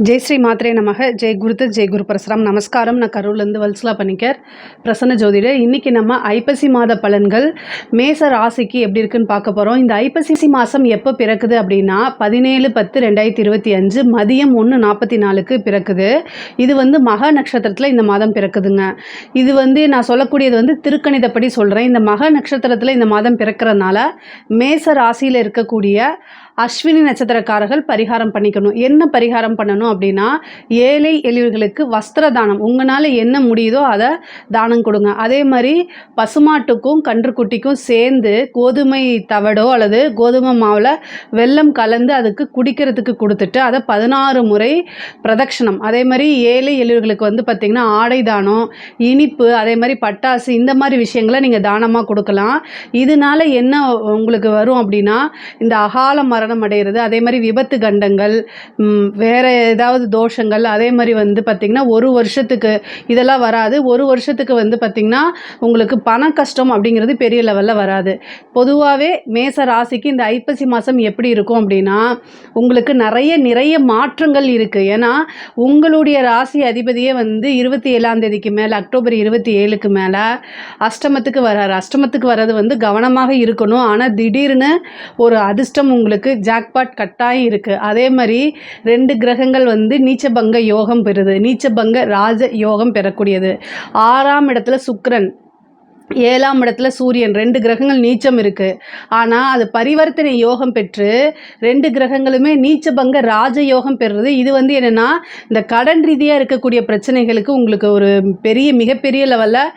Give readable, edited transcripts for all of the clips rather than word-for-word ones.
ஜெய் ஸ்ரீ மாத்ரே நமக. ஜெய் குருதத் ஜெய் குரு பரசுராம். நமஸ்காரம். நான் கரூர்லேருந்து வல்சலா பணிக்கர், பிரசன்ன ஜோதிடர். இன்றைக்கி நம்ம ஐப்பசி மாத பலன்கள் மேச ராசிக்கு எப்படி இருக்குன்னு பார்க்க போகிறோம். இந்த ஐப்பசி மாதம் எப்போ பிறக்குது அப்படின்னா 17/10/2025 மதியம் 1:44 பிறக்குது. இது மக நட்சத்திரத்தில் இந்த மாதம் பிறக்குதுங்க. இது நான் சொல்லக்கூடியது திருக்கணிதப்படி சொல்கிறேன். இந்த மக நட்சத்திரத்தில் இந்த மாதம் பிறக்கிறதுனால மேச ராசியில் இருக்கக்கூடிய அஸ்வினி நட்சத்திரக்காரர்கள் பரிகாரம் பண்ணிக்கணும். என்ன பரிகாரம் பண்ணணும் அப்படின்னா, ஏழை எளியவர்களுக்கு வஸ்திர தானம், உங்களால் என்ன முடியுதோ அதை தானம் கொடுங்க. அதே மாதிரி பசுமாட்டுக்கும் கன்றுக்குட்டிக்கும் சேர்ந்து கோதுமை தவடோ அல்லது கோதுமை மாவில் வெல்லம் கலந்து அதுக்கு குடிக்கிறதுக்கு கொடுத்துட்டு அதை 16 முறை பிரதட்சணம். அதே மாதிரி ஏழை எளியவர்களுக்கு பார்த்திங்கன்னா ஆடை தானம், இனிப்பு, அதே மாதிரி பட்டாசு, இந்த மாதிரி விஷயங்களை நீங்கள் தானமாக கொடுக்கலாம். இதனால என்ன உங்களுக்கு வரும் அப்படின்னா, இந்த அகால மரணம் அடைகிறது, அதே மாதிரி விபத்து கண்டங்கள், வேற ஏதாவது தோஷங்கள், அதே மாதிரி பார்த்திங்கன்னா ஒரு வருஷத்துக்கு இதெல்லாம் வராது. ஒரு வருஷத்துக்கு பார்த்திங்கன்னா உங்களுக்கு பண கஷ்டம் அப்படிங்கிறது பெரிய லெவலில் வராது. பொதுவாகவே மேச ராசிக்கு இந்த ஐப்பசி மாதம் எப்படி இருக்கும் அப்படின்னா, உங்களுக்கு நிறைய மாற்றங்கள் இருக்குது. ஏன்னா உங்களுடைய ராசி அதிபதியே 27ஆம் தேதிக்கு மேலே, அக்டோபர் 27க்கு மேலே அஷ்டமத்துக்கு வர்றாரு. அஷ்டமத்துக்கு வர்றது கவனமாக இருக்கணும். ஆனால் திடீர்னு ஒரு அதிர்ஷ்டம் உங்களுக்கு ஜாக்பாட் கட்டாயம் இருக்குது. அதே மாதிரி 2 கிரகங்கள் நீச்சபங்க யோகம் பெறுது. நீச்சபங்க ராஜ யோகம் பெறக்கூடியது. 6ஆம் இடத்துல சுக்கிரன், 7ஆம் இடத்துல சூரியன், 2 கிரகங்கள் நீச்சம் இருக்குது. ஆனால் அது பரிவர்த்தனை யோகம் பெற்று 2 கிரகங்களுமே நீச்சபங்க ராஜயோகம் பெறுறது. இது என்னென்னா, இந்த கடன் ரீதியாக இருக்கக்கூடிய பிரச்சனைகளுக்கு உங்களுக்கு ஒரு மிகப்பெரிய லெவலில்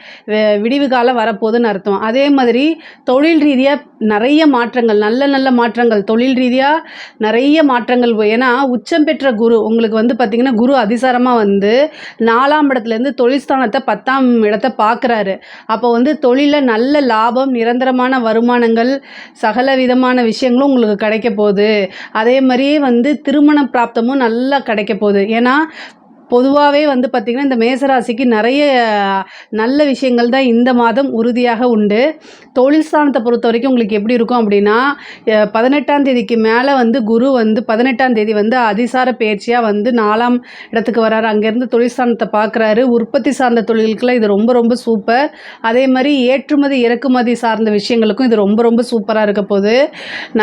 விடிவு காலம் வரப்போகுதுன்னு அர்த்தம். அதே மாதிரி தொழில் ரீதியாக நிறைய மாற்றங்கள், நல்ல மாற்றங்கள், தொழில் ரீதியாக நிறைய மாற்றங்கள். ஏன்னா உச்சம் பெற்ற குரு உங்களுக்கு பார்த்திங்கன்னா குரு அதிசாரமாக 4ஆம் இடத்துலேருந்து தொழில் ஸ்தானத்தை 10ஆம் இடத்தை பார்க்குறாரு. அப்போ தொழிலில் நல்ல லாபம், நிரந்தரமான வருமானங்கள், சகல விதமான விஷயங்களும் உங்களுக்கு கிடைக்க போகுது. அதே மாதிரியே திருமண பிராப்தமும் நல்லா கிடைக்க போகுது. ஏன்னா பொதுவாகவே பார்த்திங்கன்னா இந்த மேசராசிக்கு நிறைய நல்ல விஷயங்கள் தான் இந்த மாதம் உறுதியாக உண்டு. தொழில் ஸ்தானத்தை பொறுத்த வரைக்கும் உங்களுக்கு எப்படி இருக்கும் அப்படின்னா, 18ஆம் தேதிக்கு மேலே குரு 18ஆம் தேதி அதிசார பயிற்சியாக 4ஆம் இடத்துக்கு வராரு. அங்கேருந்து தொழில் ஸ்தானத்தை பார்க்குறாரு. உற்பத்தி சார்ந்த தொழிலுக்கெல்லாம் இது ரொம்ப சூப்பர். அதே மாதிரி ஏற்றுமதி இறக்குமதி சார்ந்த விஷயங்களுக்கும் இது ரொம்ப சூப்பராக இருக்க போகுது.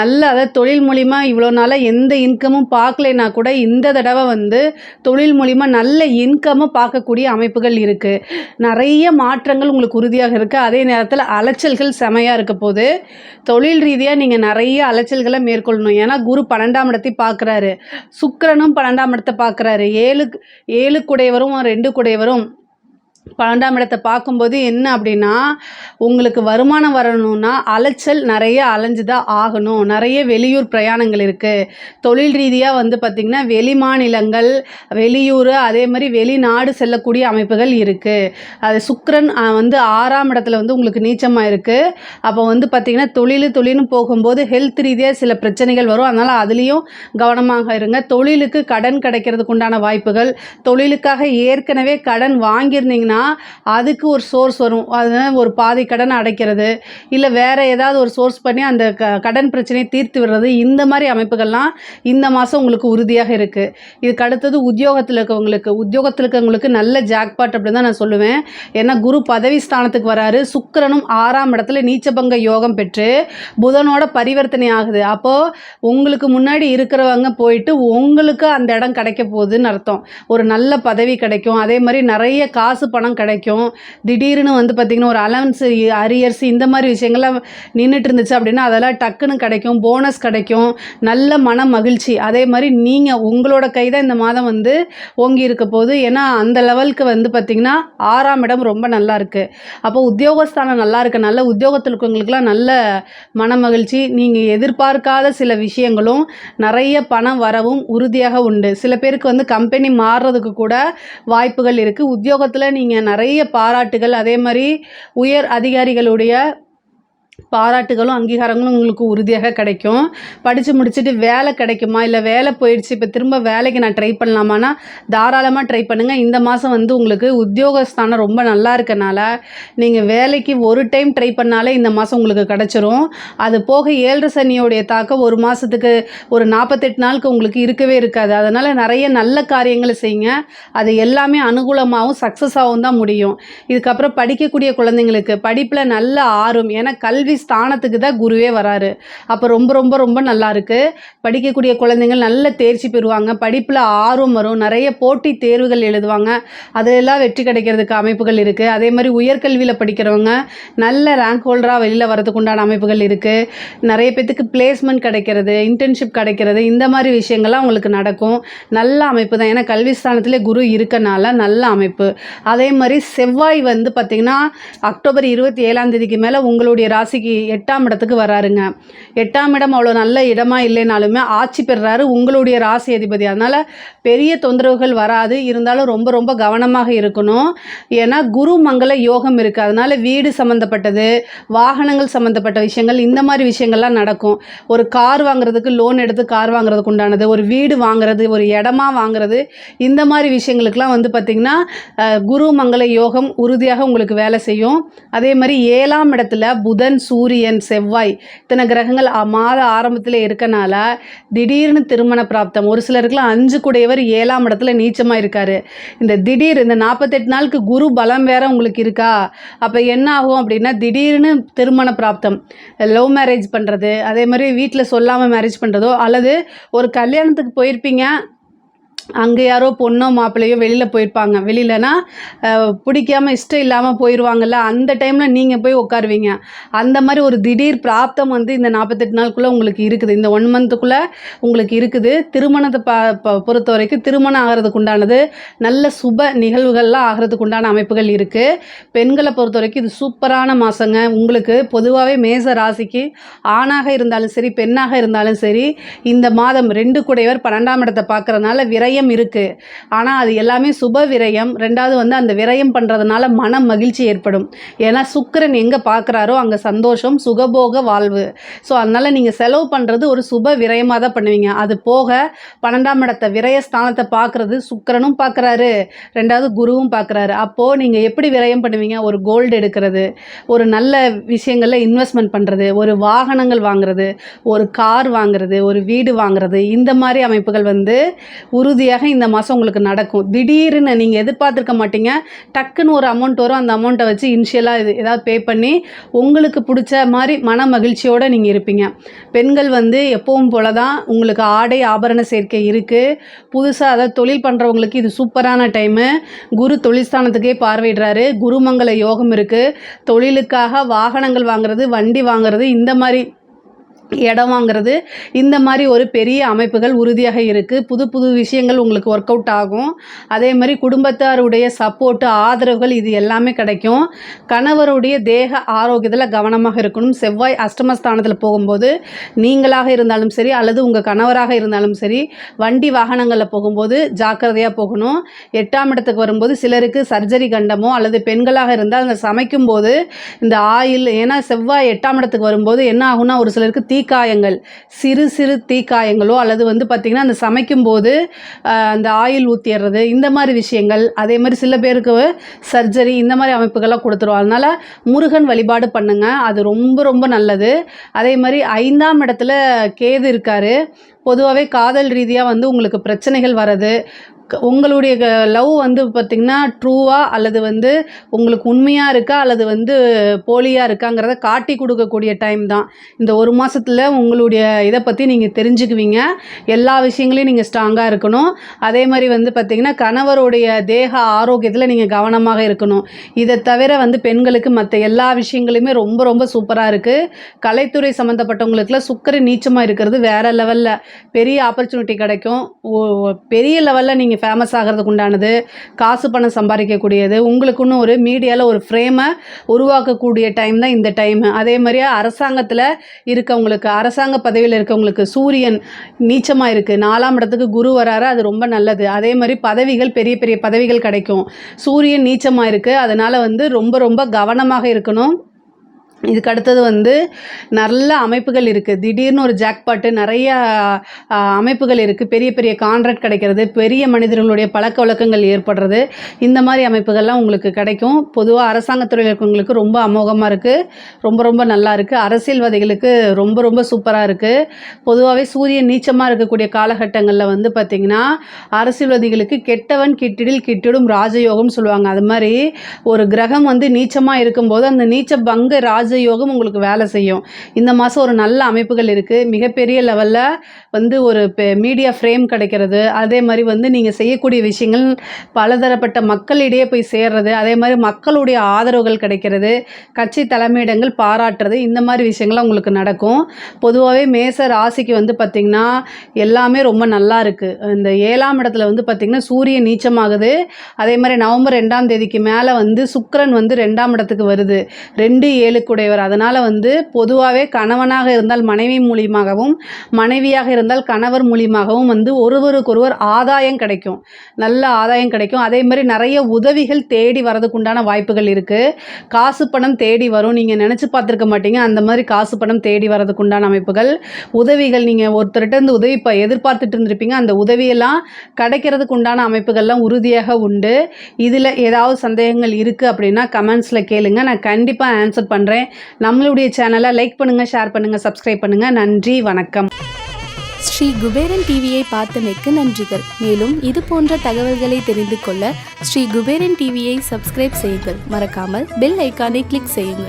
அதாவது தொழில் மூலிமா இவ்வளோ நாளாக எந்த இன்கமும் பார்க்கலைன்னா கூட இந்த தடவை தொழில் மூலிமா நல்ல இன்கம்மை பார்க்கக்கூடிய அமைப்புகள் இருக்குது. நிறைய மாற்றங்கள் உங்களுக்கு உறுதியாக இருக்குது. அதே நேரத்தில் அலைச்சல்கள் செமையாக இருக்க போது. தொழில் ரீதியாக நீங்கள் நிறைய அலைச்சல்களை மேற்கொள்ளணும். ஏன்னா குரு 12ஆம் இடத்தை பார்க்குறாரு, சுக்கிரனும் 12ஆம் இடத்தை பார்க்குறாரு. 7 குடையவரும் 2 குடையவரும் 12ஆம் இடத்தை பார்க்கும்போது என்ன அப்படின்னா, உங்களுக்கு வருமானம் வரணும்னா அலைச்சல் நிறைய அலைஞ்சுதான் ஆகணும். நிறைய வெளியூர் பிரயாணங்கள் இருக்குது. தொழில் ரீதியாக பார்த்திங்கன்னா வெளி மாநிலங்கள், வெளியூர், அதே மாதிரி வெளிநாடு செல்லக்கூடிய அமைப்புகள் இருக்குது. அது சுக்கிரன் 6ஆம் இடத்துல உங்களுக்கு நீச்சமாக இருக்குது. அப்போ பார்த்திங்கன்னா தொழில்னு போகும்போது ஹெல்த் ரீதியாக சில பிரச்சனைகள் வரும். அதனால் அதுலேயும் கவனமாக இருங்க. தொழிலுக்கு கடன் கிடைக்கிறதுக்கு உண்டான வாய்ப்புகள், தொழிலுக்காக ஏற்கனவே கடன் வாங்கியிருந்தீங்கன்னா அதுக்கு ஒரு சோர்ஸ் வரும். அதனால் ஒரு பாதி கடன் அடைக்கிறது, இல்லை வேறு ஏதாவது ஒரு சோர்ஸ் பண்ணி அந்த கடன் பிரச்சனையை தீர்த்து விடுறது, இந்த மாதிரி அமைப்புகள்லாம் இந்த மாதம் உங்களுக்கு உறுதியாக இருக்குது. இதுக்கு அடுத்தது உத்தியோகத்தில் இருக்கவங்களுக்கு நல்ல ஜாக்பாட் அப்படின்னு தான் நான் சொல்லுவேன். ஏன்னா குரு பதவி ஸ்தானத்துக்கு வராரு. சுக்கிரனும் 6ஆம் இடத்துல நீச்சபங்க யோகம் பெற்று புதனோட பரிவர்த்தனை ஆகுது. அப்போது உங்களுக்கு முன்னாடி இருக்கிறவங்க போயிட்டு உங்களுக்கு அந்த இடம் கிடைக்க போகுதுன்னு அர்த்தம். ஒரு நல்ல பதவி கிடைக்கும். அதே மாதிரி நிறைய காசு பணம் கிடைக்கும். திடீர்னு பார்த்திங்கன்னா ஒரு அலவன்ஸ், அரியர்ஸ், இந்த மாதிரி விஷயங்கள்லாம் நின்றுட்டு இருந்துச்சு அப்படின்னா அதெல்லாம் டக்குன்னு கிடைக்கும். போனஸ் கிடைக்கும். நல்ல மன மகிழ்ச்சி. அதே மாதிரி நீங்கள் உங்களோட கை தான் இந்த மாதம் ஓங்கி இருக்க போது. ஏன்னா அந்த லெவலுக்கு பார்த்திங்கன்னா 6ஆம் இடம் ரொம்ப நல்லா இருக்குது. அப்போ உத்தியோகஸ்தானம் நல்லா இருக்குது. நல்ல உத்தியோகத்தில் இருக்கவங்களுக்குலாம் நல்ல மன மகிழ்ச்சி. நீங்கள் எதிர்பார்க்காத சில விஷயங்களும் நிறைய பணம் வரவும் உறுதியாக உண்டு. சில பேருக்கு கம்பெனி மாறுறதுக்கு கூட வாய்ப்புகள் இருக்குது. உத்தியோகத்தில் நீங்கள் நிறைய பாராட்டுகள், அதே மாதிரி உயர் அதிகாரிகளுடைய பாராட்டுகளும் அங்கீகாரங்களும் உங்களுக்கு உறுதியாக கிடைக்கும். படித்து முடிச்சுட்டு வேலை கிடைக்குமா, இல்லை வேலை போயிடுச்சு இப்போ திரும்ப வேலைக்கு நான் ட்ரை பண்ணலாமான்னா தாராளமாக ட்ரை பண்ணுங்கள். இந்த மாதம் வந்து உங்களுக்கு உத்தியோகஸ்தானம் ரொம்ப நல்லா இருக்கனால நீங்கள் வேலைக்கு ஒரு டைம் ட்ரை பண்ணாலே இந்த மாதம் உங்களுக்கு கிடச்சிரும். அது போக 7 சனியோடைய தாக்கம் ஒரு மாதத்துக்கு ஒரு 48 நாளுக்கு உங்களுக்கு இருக்கவே இருக்காது. அதனால் நிறைய நல்ல காரியங்களை செய்யுங்க. அது எல்லாமே அனுகூலமாகவும் சக்ஸஸாகவும் தான் முடியும். இதுக்கப்புறம் படிக்கக்கூடிய குழந்தைங்களுக்கு படிப்பில் நல்ல ஆர்வம், ஏன்னா கல்வி ஸ்தானத்துக்கு தான் குருவே வராரு. அப்போ ரொம்ப ரொம்ப ரொம்ப நல்லா இருக்குது. படிக்கக்கூடிய குழந்தைங்கள் நல்ல தேர்ச்சி பெறுவாங்க, படிப்பில் ஆர்வம் வரும், நிறைய போட்டி தேர்வுகள் எழுதுவாங்க, அதிலெல்லாம் வெற்றி கிடைக்கிறதுக்கு அமைப்புகள் இருக்குது. அதே மாதிரி உயர்கல்வியில் படிக்கிறவங்க நல்ல ரேங்க் ஹோல்டராக வெளியில் வரதுக்கு உண்டான அமைப்புகள் இருக்குது. நிறைய பேத்துக்கு பிளேஸ்மெண்ட் கிடைக்கிறது, இன்டர்ன்ஷிப் கிடைக்கிறது, இந்த மாதிரி விஷயங்கள்லாம் உங்களுக்கு நடக்கும். நல்ல அமைப்பு தான், ஏன்னா கல்வி ஸ்தானத்திலே குரு இருக்கனால நல்ல அமைப்பு. அதே மாதிரி செவ்வாய் வந்து பார்த்திங்கன்னா அக்டோபர் 27ஆம் தேதிக்கு மேலே உங்களுடைய ராசிக்கு 8ஆம் இடத்துக்கு வராருங்க. 8ஆம் இடம் அவ்வளோ நல்ல இடமா இல்லைனாலுமே ஆட்சி பெறுறாரு உங்களுடைய ராசி அதிபதி. அதனால் பெரிய தொந்தரவுகள் வராது, இருந்தாலும் ரொம்ப ரொம்ப கவனமாக இருக்கணும். ஏன்னா குரு மங்கள யோகம் இருக்குது. அதனால் வீடு சம்மந்தப்பட்டது, வாகனங்கள் சம்மந்தப்பட்ட விஷயங்கள், இந்த மாதிரி விஷயங்கள்லாம் நடக்கும். ஒரு கார் வாங்குறதுக்கு லோன் எடுத்து கார் வாங்குறதுக்கு உண்டானது, ஒரு வீடு வாங்குறது, ஒரு இடமா வாங்குறது, இந்த மாதிரி விஷயங்களுக்கெல்லாம் வந்து பார்த்திங்கன்னா குரு மங்கள யோகம் உறுதியாக உங்களுக்கு வேலை செய்யும். அதே மாதிரி 7ஆம் இடத்துல புதன், சூரியன், செவ்வாய், இத்தனை கிரகங்கள் மாத ஆரம்பத்தில் இருக்கனால திடீர்னு திருமண பிராப்தம். ஒரு சிலருக்குலாம் 5 கூடையவர் 7ஆம் இடத்துல நீச்சமாக இருக்கார். இந்த 48 நாளுக்கு குரு பலம் வேற உங்களுக்கு இருக்கா, அப்போ என்ன ஆகும் அப்படின்னா திடீர்னு திருமண பிராப்தம், லவ் மேரேஜ் பண்ணுறது, அதே மாதிரி வீட்டில் சொல்லாமல் மேரேஜ் பண்ணுறதோ, அல்லது ஒரு கல்யாணத்துக்கு போயிருப்பீங்க, அங்கே யாரோ பொண்ணோ மாப்பிள்ளையோ வெளியில் போயிருப்பாங்க, வெளியிலனா பிடிக்காமல் இஷ்டம் இல்லாமல் போயிடுவாங்கள்ல, அந்த டைமில் நீங்கள் போய் உட்காருவீங்க. அந்த மாதிரி ஒரு திடீர் பிராப்தம் வந்து இந்த 48 நாளுக்குள்ளே உங்களுக்கு இருக்குது, இந்த 1 மந்த்துக்குள்ளே உங்களுக்கு இருக்குது. திருமணத்தை பொறுத்த வரைக்கும் திருமணம் ஆகிறதுக்கு உண்டானது, நல்ல சுப நிகழ்வுகள்லாம் ஆகிறதுக்கு உண்டான அமைப்புகள் இருக்குது. பெண்களை பொறுத்த வரைக்கும் இது சூப்பரான மாதங்க. உங்களுக்கு பொதுவாகவே மேச ராசிக்கு ஆணாக இருந்தாலும் சரி பெண்ணாக இருந்தாலும் சரி இந்த மாதம் 2 கூடையவர் 12ஆம் இடத்தை பார்க்குறதுனால விரயம் இருக்குது. ஆனால் அது எல்லாமே சுப விரயம். ரெண்டாவது வந்து அந்த விரயம் பண்ணுறதுனால மன மகிழ்ச்சி ஏற்படும். ஏன்னா சுக்கிரன் எங்கே பார்க்குறாரோ அங்கே சந்தோஷம், சுகபோக வாழ்வு. ஸோ அதனால் நீங்கள் செலவு பண்ணுறது ஒரு சுப விரயமாக தான் பண்ணுவீங்க. அது போக 12ஆம் இடத்தை விரயஸ்தானத்தை பார்க்குறது சுக்கிரனும் பார்க்குறாரு, ரெண்டாவது குருவும் பார்க்குறாரு. அப்போது நீங்கள் எப்படி விரயம் பண்ணுவீங்க? ஒரு கோல்டு எடுக்கிறது, ஒரு நல்ல விஷயங்களில் இன்வெஸ்ட்மெண்ட் பண்ணுறது, ஒரு வாகனங்கள் வாங்குறது, ஒரு கார் வாங்குறது, ஒரு வீடு வாங்குறது, இந்த மாதிரி அமைப்புகள் வந்து உறுதியாக இந்த மாதம் உங்களுக்கு நடக்கும். திடீர்னு நீங்கள் எதிர்பார்த்துருக்க மாட்டீங்க, டக்குன்னு ஒரு அமௌண்ட் வரும், அந்த அமௌண்ட்டை வச்சு இனிஷியலாக ஏதாவது பே பண்ணி உங்களுக்கு பிடிச்ச மாதிரி மன மகிழ்ச்சியோடு நீங்கள் இருப்பீங்க. பெண்கள் வந்து எப்பவும் போல தான் உங்களுக்கு ஆடை ஆபரண சேர்க்கை இருக்குது. புதுசாக அதாவது தொழில் பண்ணுறவங்களுக்கு இது சூப்பரான டைமு. குரு தொழில்ஸ்தானத்துக்கே பார்வையிடுறாரு, குருமங்கள யோகம் இருக்குது. தொழிலுக்காக வாகனங்கள் வாங்குறது, வண்டி வாங்குறது, இந்த மாதிரி இடம் வாங்கிறது, இந்த மாதிரி ஒரு பெரிய அமைப்புகள் உறுதியாக இருக்குது. புது புது விஷயங்கள் உங்களுக்கு ஒர்க் அவுட் ஆகும். அதே மாதிரி குடும்பத்தாருடைய சப்போர்ட்டு, ஆதரவுகள், இது எல்லாமே கிடைக்கும். கணவருடைய தேக ஆரோக்கியத்தில் கவனமாக இருக்கணும். செவ்வாய் அஷ்டமஸ்தானத்தில் போகும்போது நீங்களாக இருந்தாலும் சரி அல்லது உங்கள் கணவராக இருந்தாலும் சரி வண்டி வாகனங்களில் போகும்போது ஜாக்கிரதையாக போகணும். 8ஆம் இடத்துக்கு வரும்போது சிலருக்கு சர்ஜரி கண்டமோ, அல்லது பெண்களாக இருந்தால் அந்த சமைக்கும்போது இந்த ஆயில், ஏன்னா செவ்வாய் 8ஆம் இடத்துக்கு வரும்போது என்ன ஆகும்னா ஒரு சிலருக்கு தீக்காயங்கள், சிறு சிறு தீக்காயங்களோ அல்லது வந்து பார்த்திங்கன்னா அந்த சமைக்கும்போது அந்த ஆயில் ஊற்றிடுறது, இந்த மாதிரி விஷயங்கள். அதே மாதிரி சில பேருக்கு சர்ஜரி, இந்த மாதிரி அமைப்புகள்லாம் கொடுத்துருவோம். அதனால் முருகன் வழிபாடு பண்ணுங்கள், அது ரொம்ப ரொம்ப நல்லது. அதே மாதிரி 5ஆம் இடத்துல கேது இருக்கார். பொதுவாகவே காதல் ரீதியாக வந்து உங்களுக்கு பிரச்சனைகள் வர்றது, உங்களுடைய லவ் வந்து பார்த்திங்கன்னா ட்ரூவா அல்லது வந்து உங்களுக்கு உண்மையாக இருக்கா அல்லது வந்து போலியாக இருக்காங்கிறத காட்டி கொடுக்கக்கூடிய டைம் தான் இந்த ஒரு மாதத்தில். உங்களுடைய இதை பற்றி நீங்கள் தெரிஞ்சுக்குவீங்க. எல்லா விஷயங்களையும் நீங்கள் ஸ்ட்ராங்காக இருக்கணும். அதே மாதிரி வந்து பார்த்திங்கன்னா கணவருடைய தேக ஆரோக்கியத்தில் நீங்கள் கவனமாக இருக்கணும். இதை தவிர வந்து பெண்களுக்கு மற்ற எல்லா விஷயங்களுமே ரொம்ப ரொம்ப சூப்பராக இருக்குது. கலைத்துறை சம்மந்தப்பட்டவங்களுக்குலாம் சுக்கிரன் நீச்சமாக இருக்கிறது வேறு லெவலில் பெரிய ஆப்பர்ச்சுனிட்டி கிடைக்கும். பெரிய லெவலில் நீங்கள் ஃபேமஸ் ஆகிறதுக்கு உண்டானது, காசு பணம் சம்பாதிக்கக்கூடியது, உங்களுக்குன்னு ஒரு மீடியாவில் ஒரு ஃப்ரேமை உருவாக்கக்கூடிய டைம் தான் இந்த டைமு. அதே மாதிரியே அரசாங்கத்தில் இருக்கவங்களுக்கு, அரசாங்க பதவியில் இருக்கவங்களுக்கு சூரியன் நீச்சமாக இருக்குது, 4ஆம் இடத்துக்கு குரு வராரு, அது ரொம்ப நல்லது. அதே மாதிரி பதவிகள், பெரிய பெரிய பதவிகள் கிடைக்கும். சூரியன் நீச்சமாக இருக்குது, அதனால் வந்து ரொம்ப ரொம்ப கவனமாக இருக்கணும். இதுக்கு அடுத்தது வந்து நல்ல அமைப்புகள் இருக்குது. திடீர்னு ஒரு ஜாக்பாட்டு நிறைய அமைப்புகள் இருக்குது. பெரிய பெரிய கான்ட்ராக்ட் கிடைக்கிறது, பெரிய மனிதர்களுடைய பழக்க வழக்கங்கள் ஏற்படுறது, இந்த மாதிரி அமைப்புகள்லாம் உங்களுக்கு கிடைக்கும். பொதுவாக அரசாங்கத்துறையில் இருக்கவங்களுக்கு ரொம்ப அமோகமாக இருக்குது, ரொம்ப ரொம்ப நல்லா இருக்குது. அரசியல்வாதிகளுக்கு ரொம்ப ரொம்ப சூப்பராக இருக்குது. பொதுவாகவே சூரியன் நீச்சமாக இருக்கக்கூடிய காலகட்டங்களில் வந்து பார்த்திங்கன்னா அரசியல்வாதிகளுக்கு கெட்டவன் கிட்டிடில் கிட்டிடும் ராஜயோகம்னு சொல்லுவாங்க. அது மாதிரி ஒரு கிரகம் வந்து நீச்சமாக இருக்கும்போது அந்த நீச்ச பங்க ராஜயோகம் உங்களுக்கு வேலை செய்யும். இந்த மாதம் ஒரு நல்ல அமைப்புகள் இருக்குது. மிகப்பெரிய லெவலில் வந்து ஒரு மீடியா ஃப்ரேம் கிடைக்கிறது, அதே மாதிரி வந்து நீங்கள் செய்யக்கூடிய விஷயங்கள் பலதரப்பட்ட மக்களிடையே போய் சேர்றது, அதே மாதிரி மக்களுடைய ஆதரவுகள் கிடைக்கிறது, கட்சி தலைமையிடங்கள் பாராட்டுறது, இந்த மாதிரி விஷயங்கள்லாம் உங்களுக்கு நடக்கும். பொதுவாகவே மேச ராசிக்கு வந்து பார்த்திங்கன்னா எல்லாமே ரொம்ப நல்லா இருக்குது. இந்த 7ஆம் இடத்துல வந்து பார்த்திங்கன்னா சூரியன் நீச்சமாகுது. அதே மாதிரி நவம்பர் 2ஆம் தேதிக்கு மேலே வந்து சுக்கிரன் வந்து 2ஆம் இடத்துக்கு வருது. 2-7 கூடையவர். அதனால் வந்து பொதுவாகவே கணவனாக இருந்தால் மனைவி மூலியமாகவும், மனைவியாக இருந்தால் கணவர் மூலியமாகவும் வந்து ஒருவருக்கொருவர் ஆதாயம் கிடைக்கும், நல்ல ஆதாயம் கிடைக்கும். அதே மாதிரி நிறைய உதவிகள் தேடி வரதுக்கு உண்டான வாய்ப்புகள் இருக்குது. காசு பணம் தேடி வரும், நீங்கள் நினச்சி பார்த்துருக்க மாட்டீங்க. அந்த மாதிரி காசு பணம் தேடி வரதுக்கு உண்டான அமைப்புகள், உதவிகள் நீங்கள் ஒருத்தர்கிட்ட இருந்து உதவி எதிர்பார்த்துட்டு இருந்திருப்பீங்க, அந்த உதவியெல்லாம் கிடைக்கிறதுக்கு உண்டான அமைப்புகள்லாம் உறுதியாக உண்டு. இதில் ஏதாவது சந்தேகங்கள் இருக்குது அப்படின்னா கமெண்ட்ஸில் கேளுங்க, நான் கண்டிப்பாக ஆன்சர் பண்ணுறேன். நம்மளுடைய சேனலை லைக் பண்ணுங்கள், ஷேர் பண்ணுங்கள், சப்ஸ்கிரைப் பண்ணுங்கள். நன்றி, வணக்கம். ஸ்ரீ குபேரன் டிவியை பார்த்தமைக்கு நன்றிகள். மேலும் இது போன்ற தகவல்களை தெரிந்து கொள்ள ஸ்ரீ குபேரன் டிவியை சப்ஸ்கிரைப் செய்யுங்கள். மறக்காமல் பெல் ஐக்கானை கிளிக் செய்யுங்கள்.